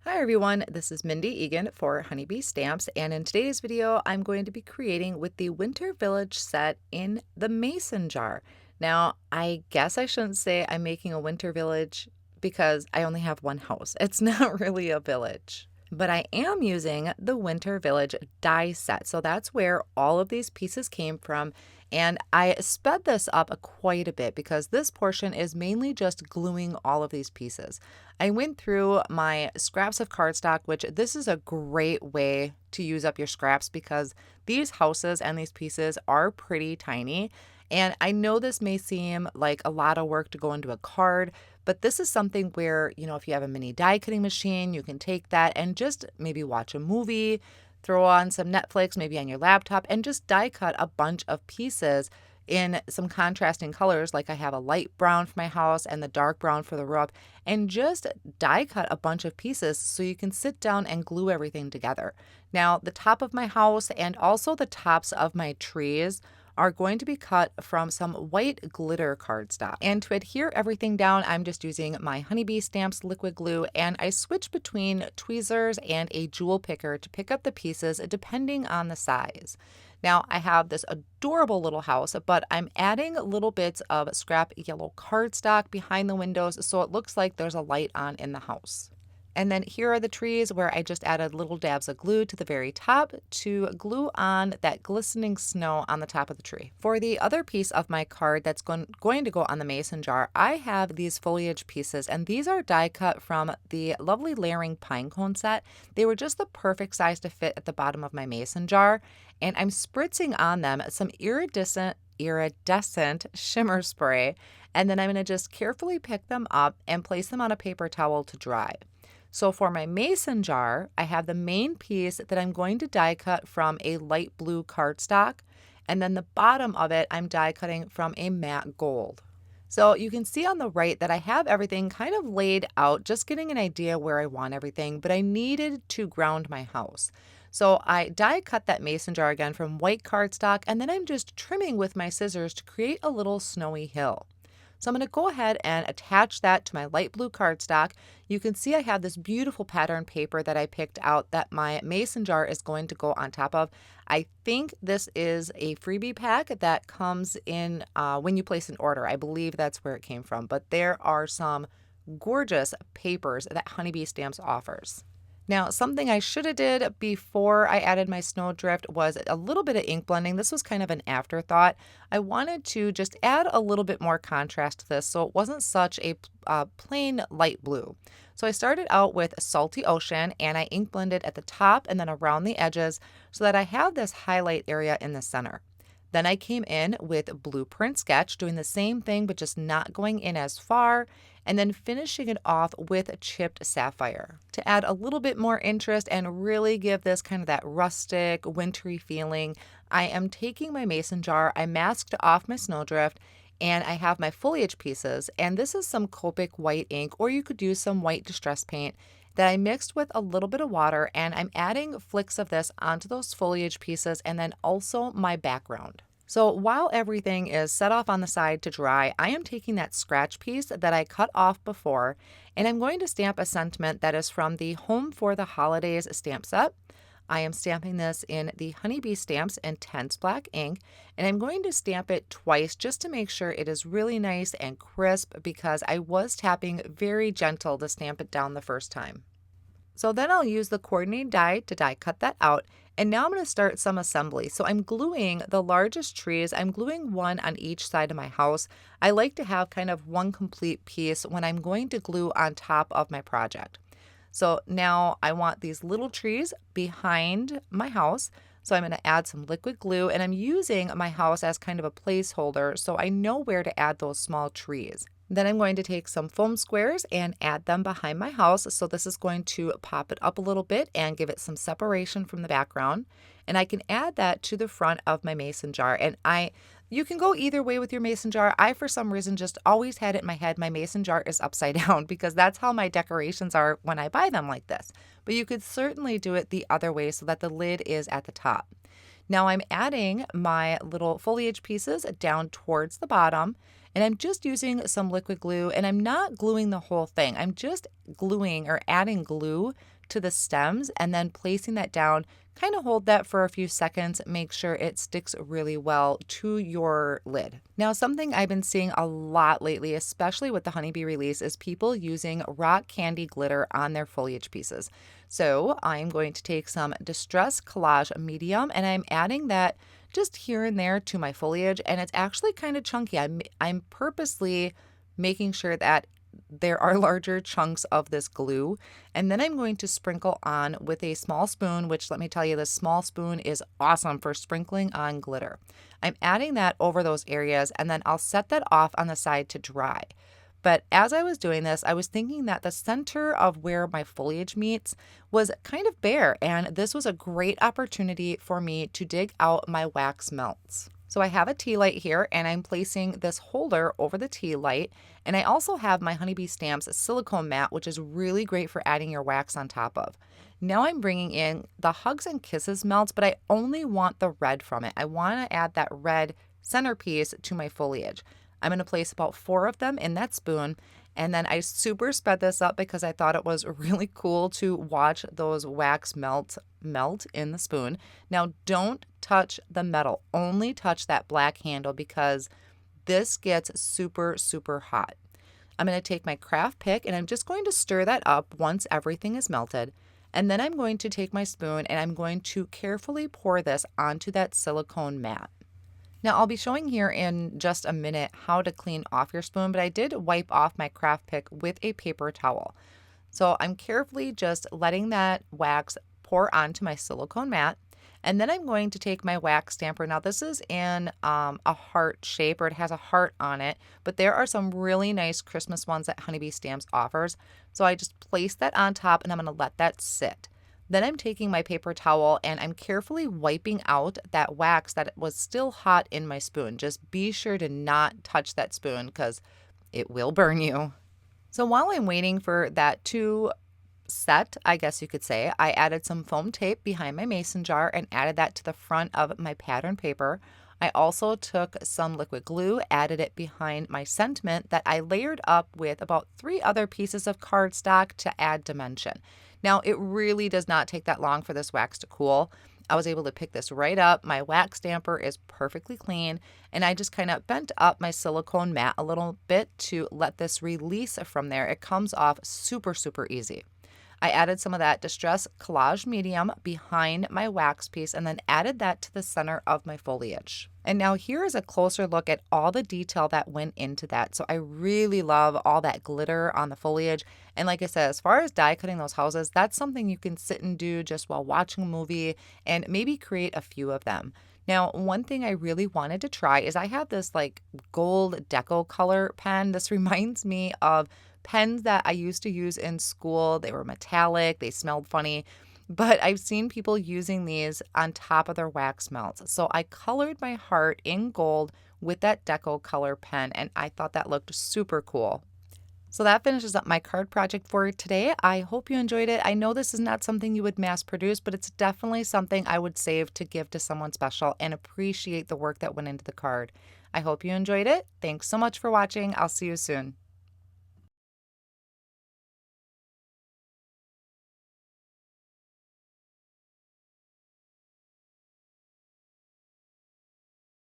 Hi everyone, this is Mindy Eggen for Honeybee Stamps, and in today's video I'm going to be creating with the Winter Village set in the mason jar. Now, I guess I shouldn't say I'm making a winter village because I only have one house. It's not really a village. But I am using the Winter Village die set. So that's where all of these pieces came from. And I sped this up quite a bit because this portion is mainly just gluing all of these pieces. I went through my scraps of cardstock, which this is a great way to use up your scraps because these houses and these pieces are pretty tiny. And I know this may seem like a lot of work to go into a card, but this is something where, if you have a mini die cutting machine, you can take that and just maybe watch a movie, throw on some Netflix, maybe on your laptop, and just die cut a bunch of pieces in some contrasting colors. Like I have a light brown for my house and the dark brown for the roof, and just die cut a bunch of pieces so you can sit down and glue everything together. Now, the top of my house and also the tops of my trees are going to be cut from some white glitter cardstock. And to adhere everything down, I'm just using my Honeybee Stamps liquid glue, and I switch between tweezers and a jewel picker to pick up the pieces depending on the size. Now, I have this adorable little house, but I'm adding little bits of scrap yellow cardstock behind the windows so it looks like there's a light on in the house. And then here are the trees where I just added little dabs of glue to the very top to glue on that glistening snow on the top of the tree. For the other piece of my card that's going to go on the mason jar, I have these foliage pieces, and these are die cut from the lovely layering Pinecone set. They were just the perfect size to fit at the bottom of my mason jar, and I'm spritzing on them some iridescent shimmer spray, and then I'm going to just carefully pick them up and place them on a paper towel to dry. So for my mason jar, I have the main piece that I'm going to die cut from a light blue cardstock, and then the bottom of it I'm die cutting from a matte gold. So you can see on the right that I have everything kind of laid out, just getting an idea where I want everything, but I needed to ground my house. So I die cut that mason jar again from white cardstock, and then I'm just trimming with my scissors to create a little snowy hill. So I'm going to go ahead and attach that to my light blue cardstock. You can see I have this beautiful pattern paper that I picked out that my mason jar is going to go on top of. I think this is a freebie pack that comes in when you place an order. I believe that's where it came from, but there are some gorgeous papers that Honeybee Stamps offers. Now, something I should have did before I added my snowdrift was a little bit of ink blending. This was kind of an afterthought. I wanted to just add a little bit more contrast to this so it wasn't such a plain light blue. So I started out with Salty Ocean, and I ink blended at the top and then around the edges so that I have this highlight area in the center. Then I came in with Blueprint Sketch, doing the same thing but just not going in as far, and then finishing it off with Chipped Sapphire to add a little bit more interest and really give this kind of that rustic, wintry feeling. I am taking my mason jar, I masked off my snowdrift, and I have my foliage pieces, and this is some Copic white ink, or you could use some white distress paint that I mixed with a little bit of water, and I'm adding flicks of this onto those foliage pieces and then also my background. So while everything is set off on the side to dry, I am taking that scratch piece that I cut off before, and I'm going to stamp a sentiment that is from the Home for the Holidays stamp set. I am stamping this in the Honeybee Stamps Intense Black ink, and I'm going to stamp it twice just to make sure it is really nice and crisp because I was tapping very gentle to stamp it down the first time. So then I'll use the coordinating die to die cut that out, and now I'm going to start some assembly. So I'm gluing the largest trees. I'm gluing one on each side of my house. I like to have kind of one complete piece when I'm going to glue on top of my project. So now I want these little trees behind my house. So I'm going to add some liquid glue, and I'm using my house as kind of a placeholder so I know where to add those small trees. Then I'm going to take some foam squares and add them behind my house. So this is going to pop it up a little bit and give it some separation from the background. And I can add that to the front of my mason jar. And you can go either way with your mason jar. I, for some reason, just always had it in my head my mason jar is upside down because that's how my decorations are when I buy them like this. But you could certainly do it the other way so that the lid is at the top. Now I'm adding my little foliage pieces down towards the bottom, and I'm just using some liquid glue, and I'm not gluing the whole thing. I'm just gluing or adding glue to the stems and then placing that down. Kind of hold that for a few seconds, make sure it sticks really well to your lid. Now, something I've been seeing a lot lately, especially with the honeybee release, is people using rock candy glitter on their foliage pieces. So I'm going to take some Distress Collage Medium and I'm adding that just here and there to my foliage, and it's actually kind of chunky. I'm purposely making sure that there are larger chunks of this glue, and then I'm going to sprinkle on with a small spoon, which let me tell you, this small spoon is awesome for sprinkling on glitter. I'm adding that over those areas, and then I'll set that off on the side to dry. But as I was doing this, I was thinking that the center of where my foliage meets was kind of bare, and this was a great opportunity for me to dig out my wax melts. So I have a tea light here and I'm placing this holder over the tea light, and I also have my Honeybee Stamps silicone mat, which is really great for adding your wax on top of. Now I'm bringing in the Hugs and Kisses melts, but I only want the red from it. I want to add that red centerpiece to my foliage. I'm going to place about 4 of them in that spoon, and then I super sped this up because I thought it was really cool to watch those wax melt in the spoon. Now don't touch the metal, only touch that black handle because this gets super, super hot. I'm going to take my craft pick and I'm just going to stir that up once everything is melted. And then I'm going to take my spoon and I'm going to carefully pour this onto that silicone mat. Now I'll be showing here in just a minute how to clean off your spoon, but I did wipe off my craft pick with a paper towel. So I'm carefully just letting that wax pour onto my silicone mat. And then I'm going to take my wax stamper. Now this is in a heart shape, or it has a heart on it, but there are some really nice Christmas ones that Honeybee Stamps offers. So I just place that on top and I'm going to let that sit. Then I'm taking my paper towel and I'm carefully wiping out that wax that was still hot in my spoon. Just be sure to not touch that spoon because it will burn you. So while I'm waiting for that to set, I guess you could say, I added some foam tape behind my mason jar and added that to the front of my pattern paper. I also took some liquid glue, added it behind my sentiment that I layered up with about 3 other pieces of cardstock to add dimension. Now, it really does not take that long for this wax to cool. I was able to pick this right up. My wax stamper is perfectly clean, and I just kind of bent up my silicone mat a little bit to let this release from there. It comes off super, super easy. I added some of that Distress Collage Medium behind my wax piece and then added that to the center of my foliage. And now here is a closer look at all the detail that went into that. So I really love all that glitter on the foliage. And like I said, as far as die cutting those houses, that's something you can sit and do just while watching a movie and maybe create a few of them. Now, one thing I really wanted to try is I have this like gold deco color pen. This reminds me of pens that I used to use in school. They were metallic, they smelled funny, but I've seen people using these on top of their wax melts. So I colored my heart in gold with that deco color pen, and I thought that looked super cool. So that finishes up my card project for today. I hope you enjoyed it. I know this is not something you would mass produce, but it's definitely something I would save to give to someone special and appreciate the work that went into the card. I hope you enjoyed it. Thanks so much for watching. I'll see you soon.